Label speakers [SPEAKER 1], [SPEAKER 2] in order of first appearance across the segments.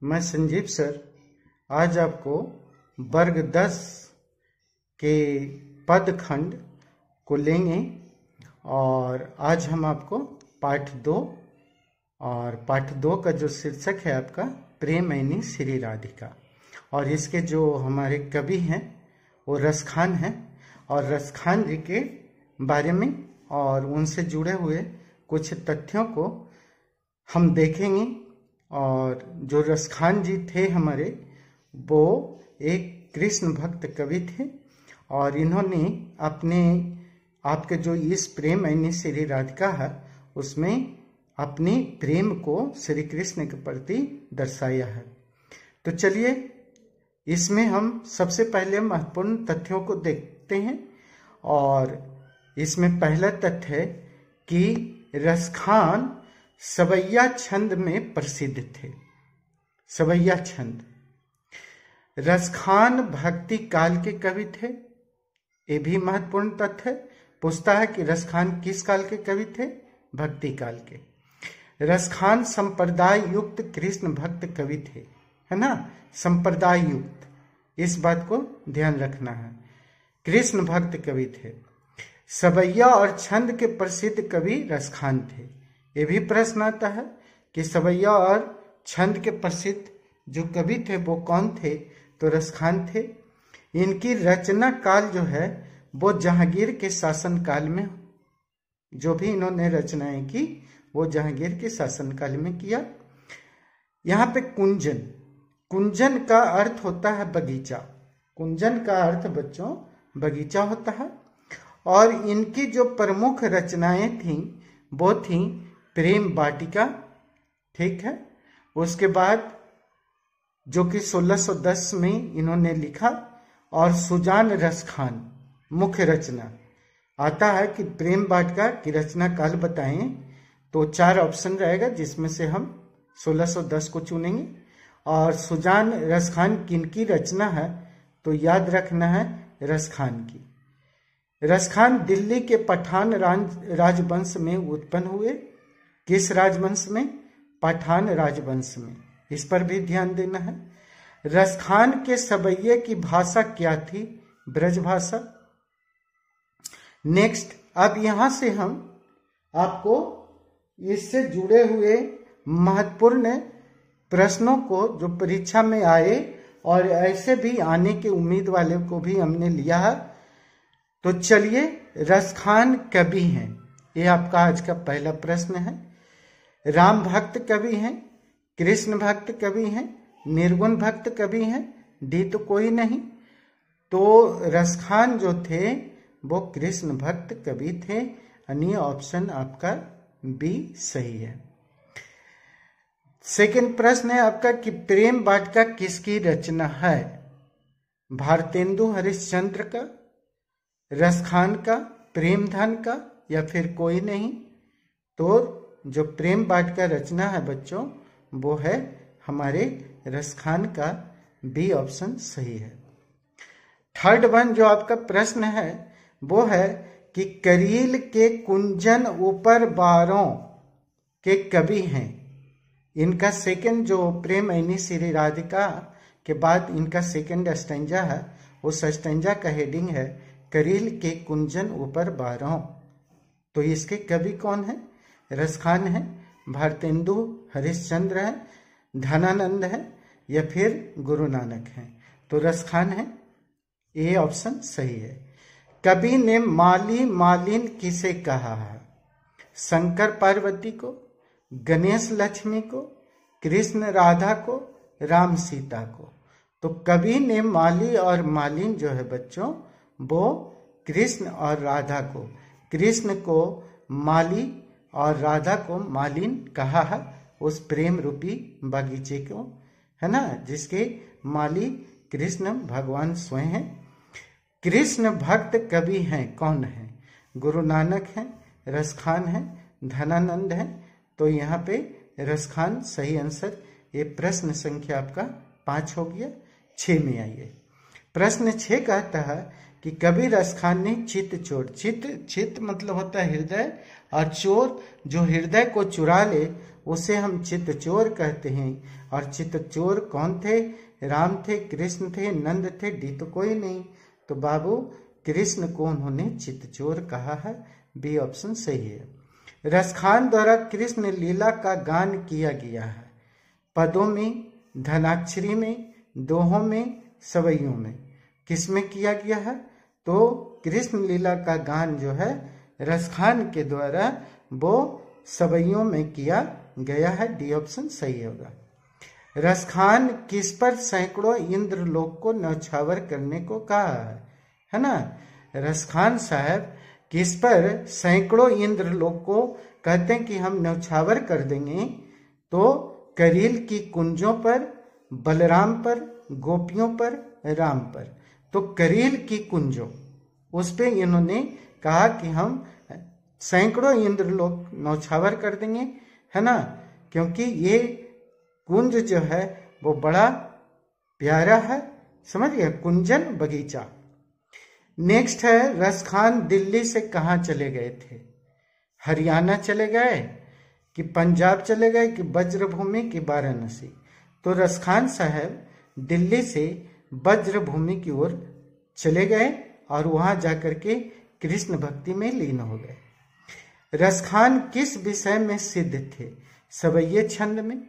[SPEAKER 1] मैं संजीव सर आज आपको वर्ग 10 के पद खंड को लेंगे और आज हम आपको पाठ 2 और पाठ 2 का जो शीर्षक है आपका प्रेम ऐनी श्री राधिका और इसके जो हमारे कवि हैं वो रसखान हैं और रसखान जी के बारे में और उनसे जुड़े हुए कुछ तथ्यों को हम देखेंगे। और जो रसखान जी थे हमारे वो एक कृष्ण भक्त कवि थे और इन्होंने अपने आपके जो इस प्रेम ऐनी श्री राधिका है उसमें अपनी प्रेम को श्री कृष्ण के प्रति दर्शाया है। तो चलिए इसमें हम सबसे पहले महत्वपूर्ण तथ्यों को देखते हैं और इसमें पहला तथ्य है कि रसखान सवैया छंद में प्रसिद्ध थे। सवैया छंद। रसखान भक्ति काल के कवि थे, ये भी महत्वपूर्ण तथ्य है। पूछता है कि रसखान किस काल के कवि थे? भक्ति काल के। रसखान संप्रदाय युक्त कृष्ण भक्त कवि थे, है ना, संप्रदाय युक्त, इस बात को ध्यान रखना है। कृष्ण भक्त कवि थे। सवैया और छंद के प्रसिद्ध कवि रसखान थे। ये भी प्रश्न आता है कि सवैया और छंद के प्रसिद्ध जो कवि थे वो कौन थे? तो रसखान थे। इनकी रचना काल जो है वो जहांगीर के शासन काल में, जो भी इन्होंने रचनाएं की वो जहांगीर के शासन काल में किया। यहाँ पे कुंजन, कुंजन का अर्थ होता है बगीचा। कुंजन का अर्थ बच्चों बगीचा होता है। और इनकी जो प्रमुख रचनाएं थीं वो थीं प्रेम वाटिका, ठीक है। उसके बाद जो कि 1610 में इन्होंने लिखा और सुजान रसखान मुख्य रचना। आता है कि प्रेम वाटिका की रचना काल बताएं तो 4 ऑप्शन रहेगा जिसमें से हम 1610 को चुनेंगे। और सुजान रसखान किनकी रचना है? तो याद रखना है रसखान की। रसखान दिल्ली के पठान राजवंश में उत्पन्न हुए। किस राजवंश में? पठान राजवंश में, इस पर भी ध्यान देना है। रसखान के सवैये की भाषा क्या थी? ब्रज भाषा। नेक्स्ट, अब यहां से हम आपको इससे जुड़े हुए महत्वपूर्ण प्रश्नों को जो परीक्षा में आए और ऐसे भी आने के उम्मीद वाले को भी हमने लिया है। तो चलिए, रसखान कवि हैं, ये आपका आज का पहला प्रश्न है। राम भक्त कवि हैं, कृष्ण भक्त कवि हैं, निर्गुण भक्त कवि हैं, डी तो कोई नहीं। तो रसखान जो थे वो कृष्ण भक्त कवि थे, यानी ऑप्शन आपका बी सही है। सेकंड प्रश्न है आपका कि प्रेम वाटिका किसकी रचना है? भारतेंदु हरिश्चंद्र का, रसखान का, प्रेमधन का, या फिर कोई नहीं? तो जो प्रेम वाटिका रचना है बच्चों वो है हमारे रसखान का, बी ऑप्शन सही है। थर्ड वन जो आपका प्रश्न है वो है कि करील के कुंजन ऊपर बारों के कवि हैं। इनका सेकंड जो प्रेम ऐनी श्री राधिका के बाद इनका सेकंड स्टैंजा है, उस स्टैंजा का हेडिंग है करील के कुंजन ऊपर बारों। तो इसके कवि कौन है? रसखान है, भारतेंदु हरिश्चंद्र है, धनानंद है, या फिर गुरु नानक है। तो रसखान है, ए ऑप्शन सही है। कवि ने माली मालिन किसे कहा है? शंकर पार्वती को, गणेश लक्ष्मी को, कृष्ण राधा को, राम सीता को। तो कवि ने माली और मालिन जो है बच्चों वो कृष्ण और राधा को, कृष्ण को माली और राधा को मालिन कहा है उस प्रेम रूपी बगीचे को, है ना, जिसके माली कृष्ण भगवान स्वयं हैं। कृष्ण भक्त कवि हैं कौन है? गुरु नानक हैं, रसखान हैं, धनानंद हैं। तो यहाँ पे रसखान सही आंसर। ये प्रश्न संख्या आपका 5 हो गया। 6 में आइए। प्रश्न 6 कहता है कि कवि रसखान ने चित्त चोर, चित्त मतलब होता है हृदय, और चोर जो हृदय को चुरा ले उसे हम चित्त चोर कहते हैं। और चितचोर कौन थे? राम थे, कृष्ण थे, नंद थे, डी तो कोई नहीं। तो बाबू कृष्ण को उन्होंने चितचोर कहा है, बी ऑप्शन सही है। रसखान द्वारा कृष्ण लीला का गान किया गया है, पदों में, धनाक्षरी में, दोहों में, सवैयों में। किसमें किया गया है? तो कृष्ण लीला का गान जो है रसखान के द्वारा वो सवैयों में किया गया है, डी ऑप्शन सही होगा। रसखान किस पर सैकड़ों इंद्रलोक को न्यौछावर करने को कहा है ना? रसखान साहब किस पर सैकड़ों इंद्रलोक को कहते हैं कि हम न्यौछावर कर देंगे? तो करील की कुंजों पर, बलराम पर, गोपियों पर, राम पर। तो करील की कुंजों, उस पे इन्होंने कहा कि हम सैकड़ों इंद्रलोक न्यौछावर कर देंगे, है ना? क्योंकि ये कुंज जो है वो बड़ा प्यारा है, समझ गए, कुंजन बगीचा। नेक्स्ट है, रसखान दिल्ली से कहाँ चले गए थे? हरियाणा चले गए कि पंजाब चले गए कि वज्रभूमि की वाराणसी? तो रसखान साहब दिल्ली से वज्रभूमि की ओर चले गए और वहां जाकर के कृष्ण भक्ति में लीन हो गए। रसखान किस विषय में सिद्ध थे? सवैये छंद में,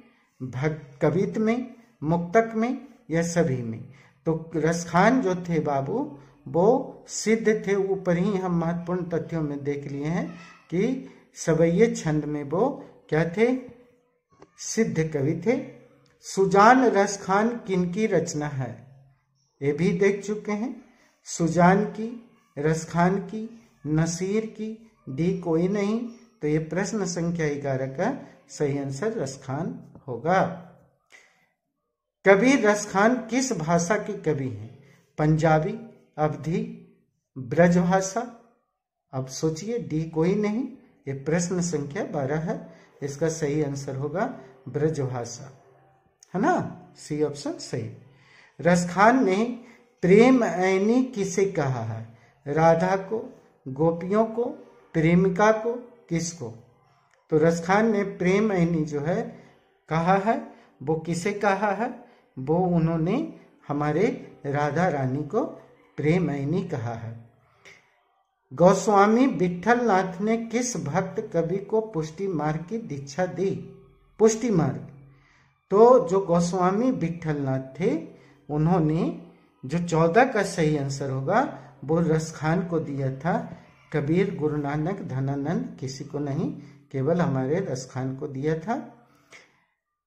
[SPEAKER 1] कवित्त में, मुक्तक में या सभी में? तो रसखान जो थे बाबू वो सिद्ध थे। ऊपर ही हम महत्वपूर्ण तथ्यों में देख लिए हैं कि सवैये छंद में वो क्या थे? सिद्ध कवि थे। सुजान रसखान किनकी रचना है? ये भी देख चुके हैं। सुजान की, रसखान की, नसीर की, डी कोई नहीं। तो ये प्रश्न संख्या 11 का सही आंसर रसखान होगा। कवि रसखान किस भाषा के कवि हैं? पंजाबी, अवधी, ब्रजभाषा? अब सोचिए, डी कोई नहीं। ये प्रश्न संख्या 12 है, इसका सही आंसर होगा ब्रजभाषा, है ना? सी ऑप्शन सही। रसखान ने प्रेम ऐनी किसे कहा है? राधा को, गोपियों को, प्रेमिका को, किसको? तो रसखान ने प्रेम ऐनी जो है कहा है, वो किसे कहा है? वो उन्होंने हमारे राधा रानी को प्रेम ऐनी कहा है। गोस्वामी विठल नाथ ने किस भक्त कवि को पुष्टि मार्ग की दीक्षा दी? पुष्टि मार्ग, तो जो गोस्वामी विठल नाथ थे उन्होंने जो 14 का सही आंसर होगा वो रसखान को दिया था। कबीर, गुरु नानक, धनानंद किसी को नहीं, केवल हमारे रसखान को दिया था।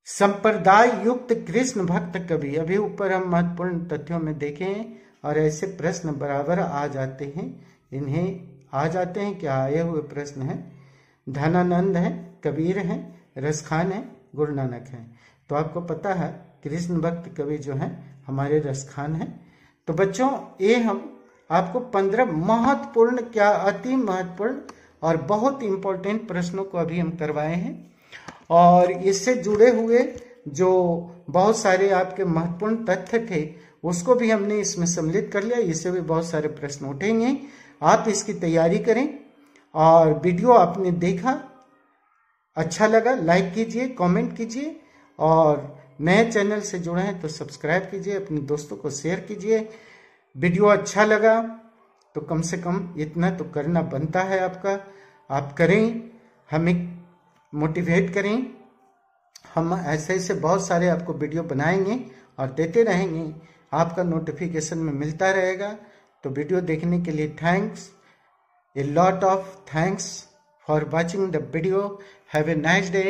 [SPEAKER 1] संप्रदाय युक्त कृष्ण भक्त कवि, अभी ऊपर हम महत्वपूर्ण तथ्यों में देखें और ऐसे प्रश्न बराबर आ जाते हैं, इन्हें आ जाते हैं क्या आए हुए प्रश्न हैं। धनानंद है, कबीर है, रसखान है, गुरु नानक है। तो आपको पता है कृष्ण भक्त कवि जो है हमारे रसखान है। तो बच्चों ये हम आपको 15 महत्वपूर्ण, क्या अति महत्वपूर्ण और बहुत इंपॉर्टेंट प्रश्नों को अभी हम करवाए हैं, और इससे जुड़े हुए जो बहुत सारे आपके महत्वपूर्ण तथ्य थे उसको भी हमने इसमें सम्मिलित कर लिया। इससे भी बहुत सारे प्रश्न उठेंगे, आप इसकी तैयारी करें। और वीडियो आपने देखा, अच्छा लगा, लाइक कीजिए, कमेंट कीजिए, और नए चैनल से जुड़े हैं तो सब्सक्राइब कीजिए, अपने दोस्तों को शेयर कीजिए। वीडियो अच्छा लगा तो कम से कम इतना तो करना बनता है आपका, आप करें, हमें मोटिवेट करें। हम ऐसे ऐसे बहुत सारे आपको वीडियो बनाएंगे और देते रहेंगे, आपका नोटिफिकेशन में मिलता रहेगा। तो वीडियो देखने के लिए thanks, a lot of thanks for watching the video. Have a nice day.